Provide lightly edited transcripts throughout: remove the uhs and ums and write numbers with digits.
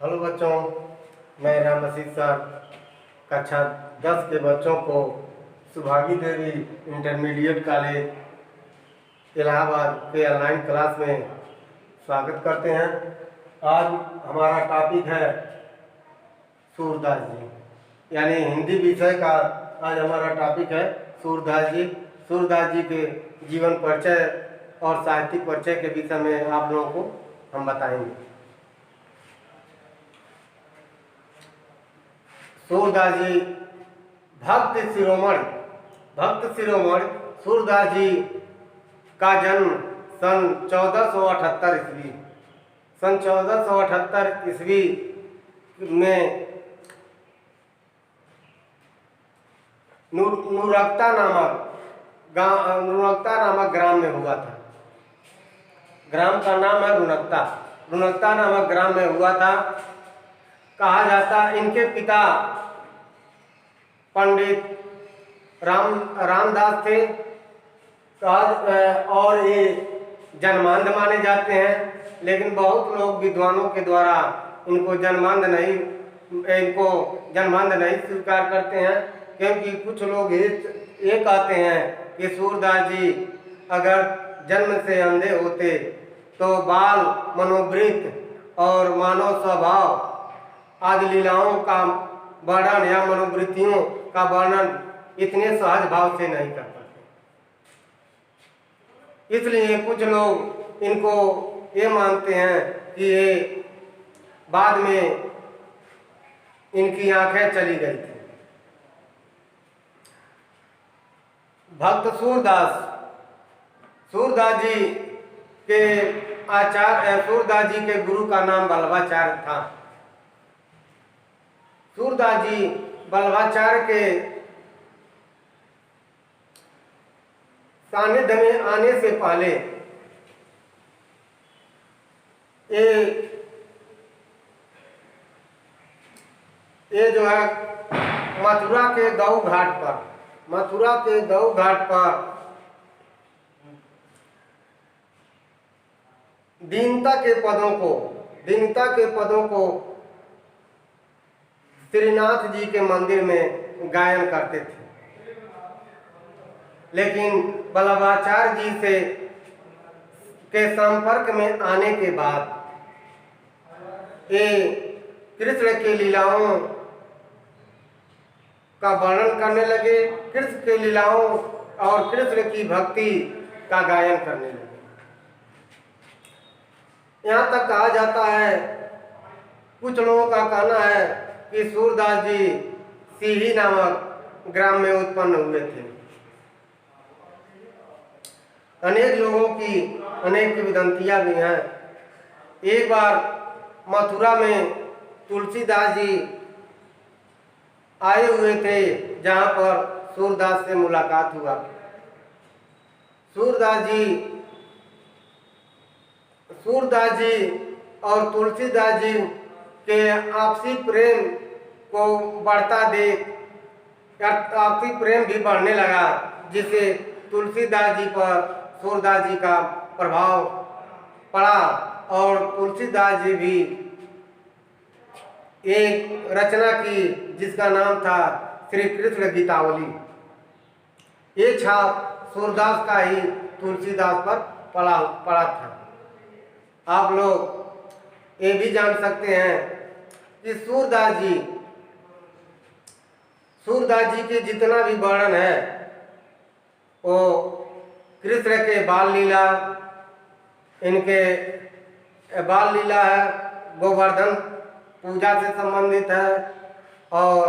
Hello बच्चों, मैं राम मसीह sir कक्षा 10 के बच्चों को सुभागी देवी इंटरमीडिएट कॉलेज इलाहाबाद के ऑनलाइन क्लास में स्वागत करते हैं। आज हमारा टॉपिक है सूरदास जी, यानी हिंदी विषय का आज हमारा टॉपिक है सूरदास जी। सूरदास जी के जीवन परिचय और साहित्यिक परिचय के विषय में आप लोगों को हम बताएंगे। सूरदास जी भक्त शिरोमणि सूरदास जी का जन्म सन 1478 ईस्वी में नुरक्ता नामक ग्राम में हुआ था। ग्राम का नाम है रुनक्ता नामक ग्राम में हुआ था। कहा जाता इनके पिता पंडित रामदास थे और ये जन्मांध माने जाते हैं, लेकिन बहुत लोग विद्वानों के द्वारा इनको जन्मांध नहीं स्वीकार करते हैं, क्योंकि कुछ लोग ये कहते हैं कि सूरदास जी अगर जन्म से अंधे होते तो बाल मनोवृत्त और मानव स्वभाव आदि लीलाओं का वर्णन या मनोवृत्तियों का वर्णन इतने सहज भाव से नहीं कर पाते। इसलिए कुछ लोग इनको ये मानते हैं कि ये बाद में इनकी आंखें चली गई थी। भक्त सूरदास जी के सूरदास जी के गुरु का नाम बल्लभाचार्य था। सूरदास जी बल्लभाचार्य के सानिध्य में आने से पहले ये जो है मथुरा के गऊ घाट पर दीनता के पदों को श्रीनाथ जी के मंदिर में गायन करते थे। लेकिन बल्लभाचार्य जी के संपर्क में आने के बाद ये कृष्ण की लीलाओं का वर्णन करने लगे, कृष्ण की लीलाओं और कृष्ण की भक्ति का गायन करने लगे। यहाँ तक कहा जाता है, कुछ लोगों का कहना है कि सूरदास जी सीही नामक ग्राम में उत्पन्न हुए थे। अनेक लोगों की अनेक किंवदंतियां भी हैं। एक बार मथुरा में तुलसीदास जी आए हुए थे, जहां पर सूरदास से मुलाकात हुआ। सूरदास जी और तुलसीदास जी के आपसी प्रेम को बढ़ता देख आपसी प्रेम भी बढ़ने लगा, जिससे तुलसीदास जी पर सूरदास जी का प्रभाव पड़ा और तुलसीदास जी भी एक रचना की जिसका नाम था श्री कृष्ण गीतावली। ये छाप सूरदास का ही तुलसीदास पर पड़ा था। आप लोग ये भी जान सकते हैं कि सूरदास जी के जितना भी वर्णन है वो कृष्ण के बाल लीला है, गोवर्धन पूजा से संबंधित है, और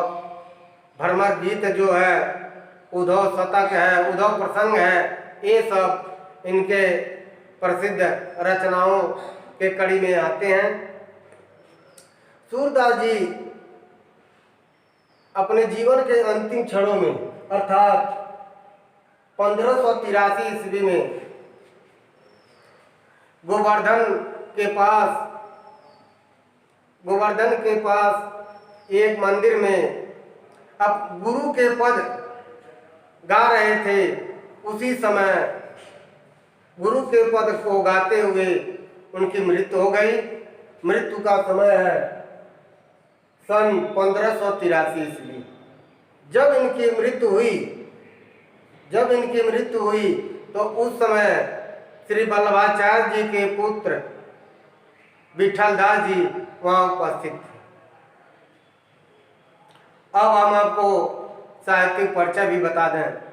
भ्रमर गीत जो है, उद्धव शतक है, उद्धव प्रसंग है, ये सब इनके प्रसिद्ध रचनाओं के कड़ी में आते हैं। सूरदास जी अपने जीवन के अंतिम क्षणों में अर्थात 1583 ईस्वी में गोवर्धन के पास एक मंदिर में अब गुरु के पद गा रहे थे। उसी समय गुरु के पद को गाते हुए उनकी मृत्यु हो गई। मृत्यु का समय है सन 1583 ईस्वी जब इनकी मृत्यु हुई तो उस समय श्री वल्लभाचार्य जी के पुत्र विठलदास जी वहाँ उपस्थित थे। अब हम आपको साहित्यिक परिचय भी बता दें।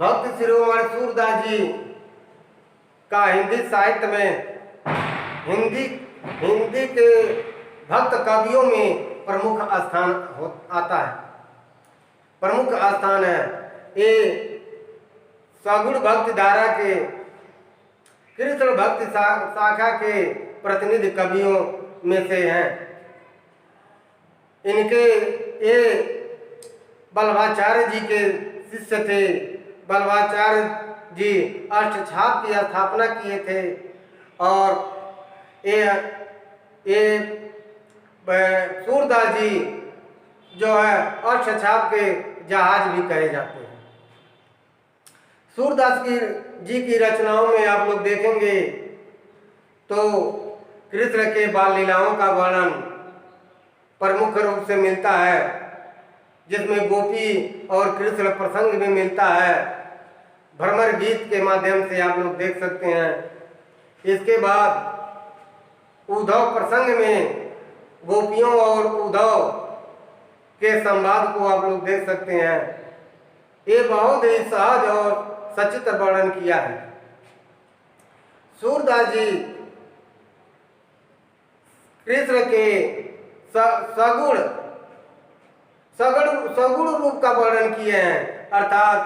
भक्त शिरोमणि सूरदास जी का हिंदी साहित्य में हिंदी के भक्त कवियों में प्रमुख स्थान है। ये सगुण भक्ति धारा के कृष्ण भक्ति शाखा के प्रतिनिधि कवियों में से हैं। इनके ये वल्लभाचार्य जी के शिष्य थे। वल्लभाचार्य जी अष्टछाप की स्थापना किए थे और ये सूरदास जी जो है अष्टछाप के जहाज भी कहे जाते हैं। सूरदास जी की रचनाओं में आप लोग देखेंगे तो कृष्ण के बाल लीलाओं का वर्णन प्रमुख रूप से मिलता है, जिसमें गोपी और कृष्ण प्रसंग में मिलता है। भ्रमर गीत के माध्यम से आप लोग देख सकते हैं। इसके बाद उद्धव प्रसंग में गोपियों और उद्धव के संवाद को आप लोग देख सकते हैं। ये बहुत ही सहज और सचित्र वर्णन किया है। सूरदास जी कृष्ण के सगुण रूप का वर्णन किए हैं, अर्थात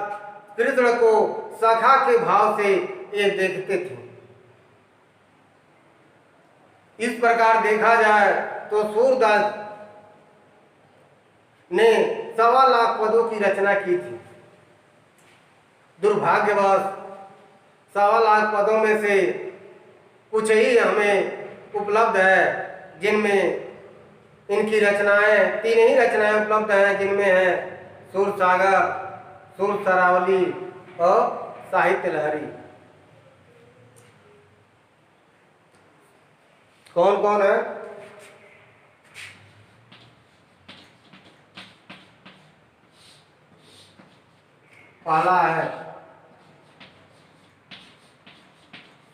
कृष्ण को सखा के भाव से ये देखते थे। इस प्रकार देखा जाए तो सूरदास ने 1.25 लाख पदों की रचना की थी। दुर्भाग्यवश 1.25 लाख पदों में से कुछ ही हमें उपलब्ध है, जिनमें इनकी रचनाएं 3 ही रचनाएं उपलब्ध हैं, जिनमें है सूरसागर, सुर सरावली और साहित्य लहरी। कौन कौन है? पहला है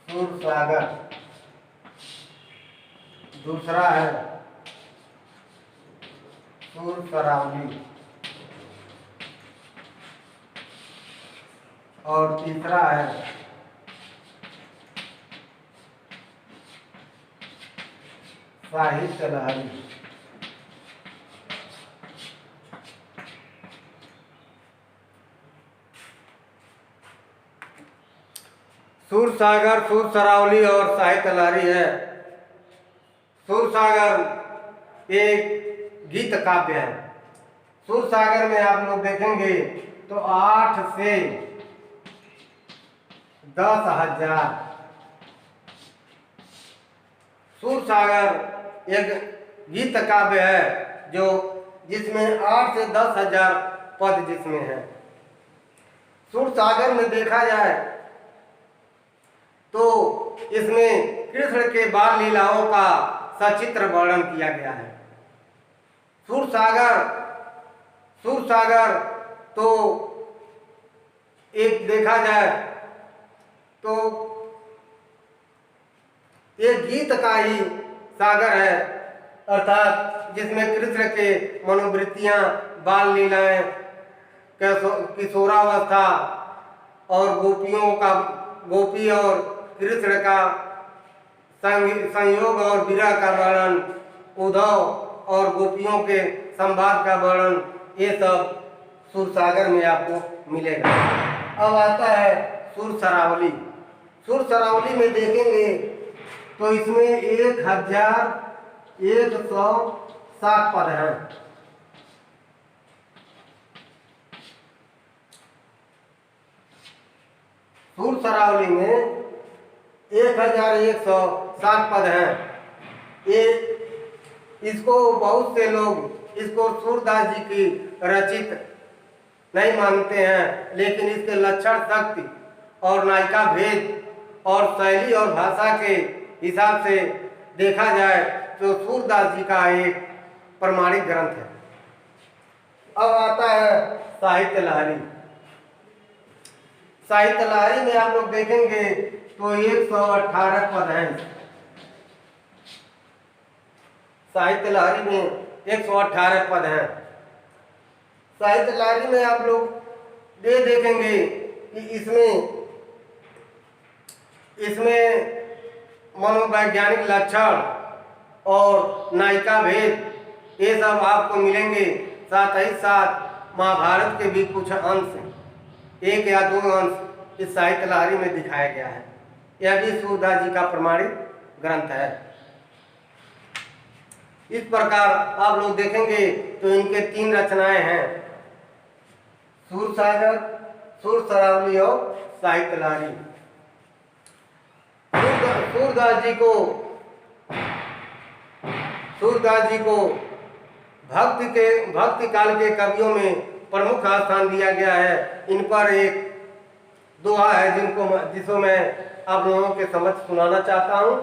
सूरसागर, दूसरा है सुर सरावली और तीसरा है साहित्य लहरी। सूरसागर, सुर सरावली और साहित्य लहरी है। सूरसागर एक गीत काव्य है। सूरसागर में आप लोग देखेंगे तो 8 से 10,000 सूरसागर एक गीत काव्य है जिसमें 8 से 10,000 पद जिसमें है। सूरसागर में देखा जाए तो इसमें कृष्ण के बाल लीलाओं का सचित्र वर्णन किया गया है। सूरसागर तो एक देखा जाए तो एक गीत का ही सागर है, अर्थात जिसमें कृष्ण के मनोवृत्तियां, बाल लीलाएं, किशोरावस्था और गोपी और कृष्ण का संयोग और विरह का वर्णन, उद्धव और गोपियों के संवाद का वर्णन, ये सब सूरसागर में आपको मिलेगा। अब आता है सुर सरावली। सुर सरावली में देखेंगे तो इसमें 1107 पद हैं। सुर सरावली में 1107 पद हैं। ये इसको बहुत से लोग इसको सूरदास जी की रचित नहीं मानते हैं, लेकिन इसके लक्षण, शक्ति और नायिका भेद और शैली और भाषा के हिसाब से देखा जाए जो सूरदास जी का एक प्रमाणिक ग्रंथ है। अब आता है साहित्य लहरी। साहित्य लहरी में आप लोग देखेंगे तो 118 पद हैं। साहित्य लहरी में 118 पद हैं। साहित्य लहरी में आप लोग ये देखेंगे कि इसमें मनोवैज्ञानिक लक्षण और नायिका भेद ये सब आपको मिलेंगे। साथ ही साथ महाभारत के भी कुछ अंश, 1 या 2 अंश इस साहित्य लहरी में दिखाया गया है। यह भी सूरदास जी का प्रमाणित ग्रंथ है। इस प्रकार आप लोग देखेंगे तो इनके 3 रचनाएं हैं, सूर सागर, सूर सरावली और साहित्य लहरी। सूरदास जी को भक्ति काल के कवियों में प्रमुख स्थान दिया गया है। इन पर एक दोहा है जिसको मैं आप लोगों के समझ सुनाना चाहता हूँ।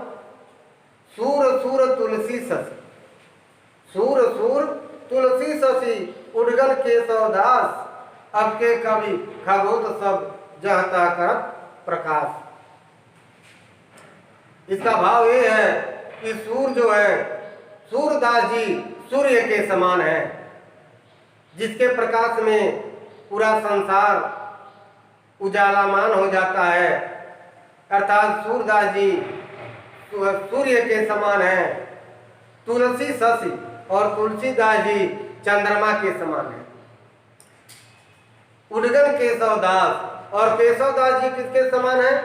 सूर सूर तुलसी शशि, सूर सूर तुलसी शशि, उड़गन केशवदास, अब के कवि खगोत सब जहता करत प्रकाश। इसका भाव ये है कि सूर जो है, सूरदास जी सूर्य के समान है, जिसके प्रकाश में पूरा संसार उजालामान हो जाता है। अर्थात सूरदास जी सूर्य के समान है। तुलसी शशि और तुलसीदास जी चंद्रमा के समान है। उड़गन केशवदास, और केशवदास जी किसके समान है?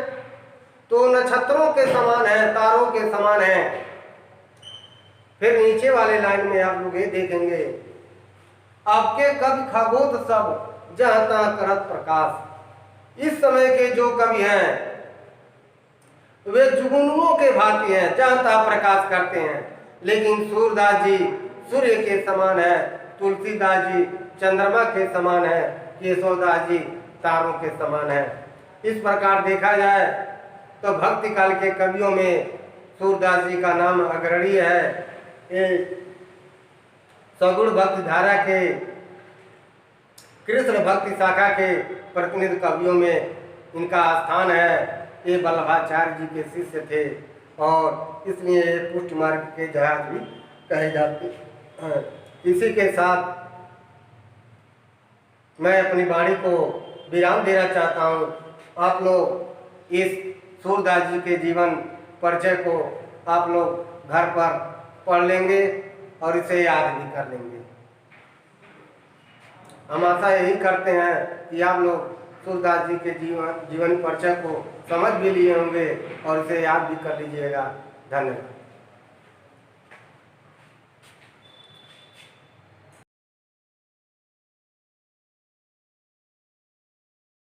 तो नक्षत्रों के समान है, तारों के समान है। फिर नीचे वाले लाइन में आप लोग ये देखेंगे, आपके कवि खगोत सब जहता करत प्रकाश। इस समय के जो कवि हैं वे जुगनुओं के भांति हैं, जहता प्रकाश करते हैं। लेकिन सूरदास जी सूर्य के समान है, तुलसीदास जी चंद्रमा के समान है, केशवदास जी तारों के समान है। इस प्रकार देखा जाए तो भक्ति काल के कवियों में सूरदास जी का नाम अग्रणी है। ये सगुण भक्ति धारा के, कृष्ण भक्ति शाखा के प्रतिनिधि कवियों में इनका स्थान है। ये वल्लभाचार्य जी के शिष्य थे और इसलिए ये पुष्ट मार्ग के जहाज भी कहे जाते हैं। इसी के साथ मैं अपनी वाणी को विराम देना चाहता हूँ। आप लोग इस सूरदास जी के जीवन परिचय को आप लोग घर पर पढ़ लेंगे और इसे याद भी कर लेंगे। हम आशा यही करते हैं कि आप लोग सूरदास जी के जीवन परिचय को समझ भी लिए होंगे और इसे याद भी कर लीजिएगा। धन्यवाद।